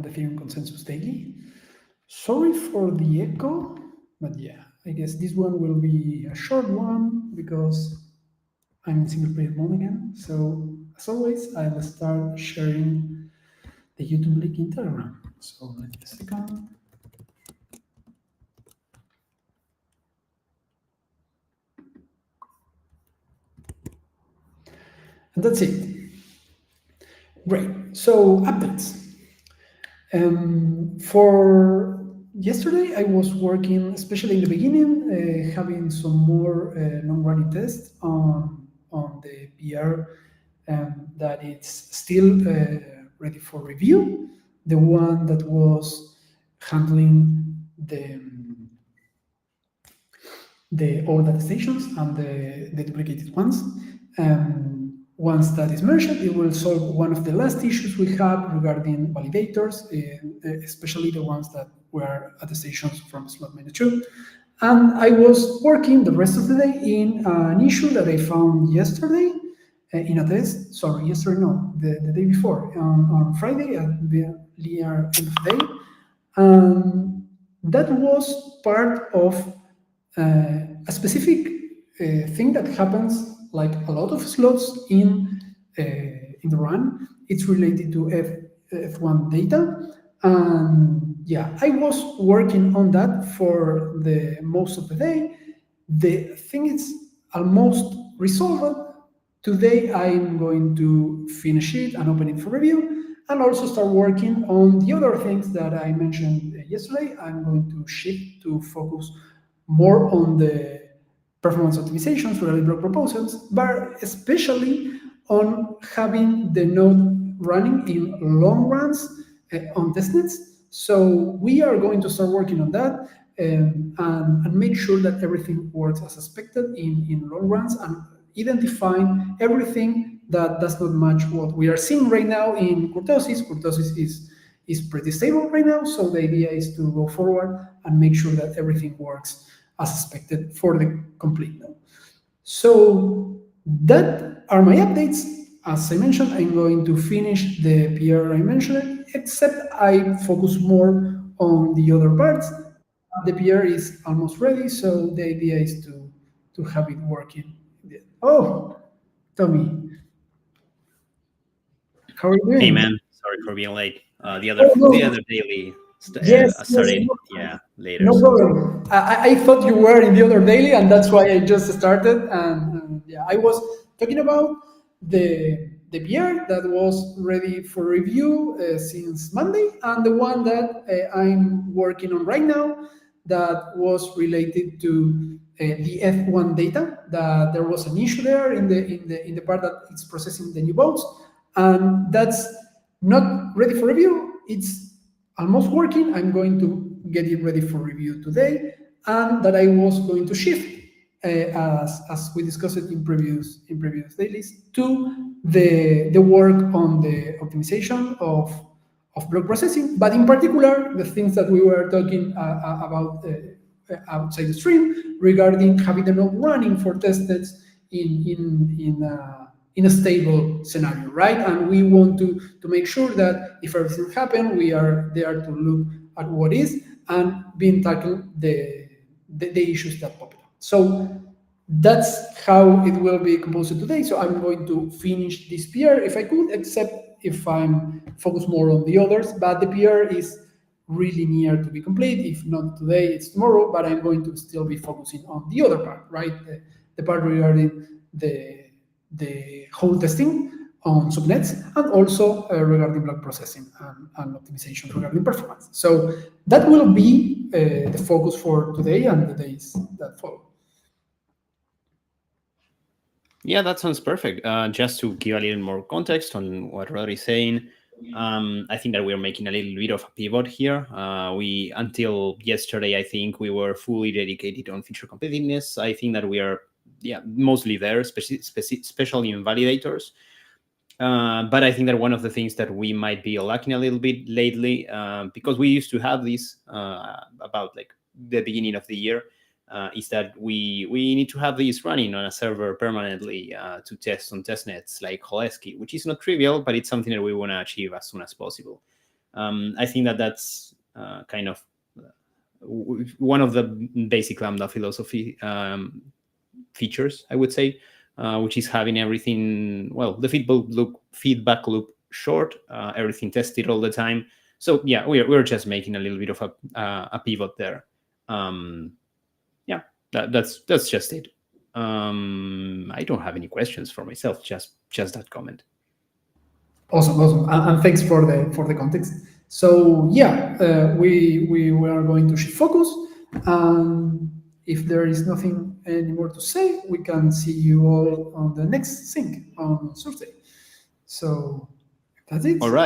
the Ethereum Consensus Daily. Sorry for the echo, but yeah, I guess this one will be a short one because I'm in single player mode again. So as always, I'll start sharing the YouTube link in Telegram. So let's give a second. And that's it. Great. So updates. For yesterday, I was working, especially in the beginning, having some more long-running tests on the PR that it's still ready for review. The one that was handling all data stations and the duplicated ones. Once that is merged, it will solve one of the last issues we had regarding validators, especially the ones that were at the stations from slot miner 2. And I was working the rest of the day in an issue that I found yesterday in a test. Sorry, yesterday, no, the day before, on Friday at the near end of the day. That was part of a specific thing that happens like a lot of slots in the run. It's related to F1 data. And yeah, I was working on that for the most of the day. The thing is almost resolved. Today I'm going to finish it and open it for review, and also start working on the other things that I mentioned yesterday. I'm going to shift to focus more on the performance optimizations for block proposals, but especially on having the node running in long runs on testnets. So we are going to start working on that and make sure that everything works as expected in long runs, and identifying everything that does not match what we are seeing right now in kurtosis. Kurtosis is pretty stable right now, so the idea is to go forward and make sure that everything works as expected for the complete node. So that are my updates. As I mentioned, I'm going to finish the PR I mentioned, except I focus more on the other parts. The PR is almost ready, so the idea is to have it working. Oh, Tommy, how are you doing? Hey man, sorry for being late. The no. other daily Yes, started yes, later. no So. problem. I thought you were in the other daily, and that's why I just started. And yeah, I was talking about the beer that was ready for review since Monday, and the one that I'm working on right now that was related to the F1 data. That there was an issue there in the part that it's processing the new votes, and that's not ready for review. It's almost working. I'm going to get it ready for review today, and that I was going to shift, as we discussed it in previous dailies, to the work on the optimization of block processing, but in particular the things that we were talking about outside the stream regarding having the node running for testnets in a stable scenario, right? And we want to make sure that if everything happens, we are there to look at what is and being tackling the issues that pop up. So that's how it will be composed today. So I'm going to finish this PR if I could, except if I'm focused more on the others. But the PR is really near to be complete. If not today, it's tomorrow. But I'm going to still be focusing on the other part, right? The part regarding the whole testing on subnets, and also regarding block processing and optimization regarding performance. So that will be the focus for today and the days that follow. Yeah, that sounds perfect. Just to give a little more context on what Rodri is saying, I think that we're making a little bit of a pivot here. We, until yesterday, I think we were fully dedicated on feature competitiveness. I think that we are, mostly there, especially in validators. But I think that one of the things that we might be lacking a little bit lately, because we used to have this about like the beginning of the year, is that we need to have these running on a server permanently to test on testnets like Holesky, which is not trivial, but it's something that we want to achieve as soon as possible. I think that that's kind of one of the basic Lambda philosophy features, I would say, which is having everything, well, the feedback loop short, everything tested all the time. So yeah, we're just making a little bit of a pivot there. Yeah, that's just it. I don't have any questions for myself, just that comment. Awesome, awesome, and thanks for the context. So yeah, we are going to shift focus, and if there is nothing anymore to say, we can see you all on the next thing on Thursday. So that's it. All right.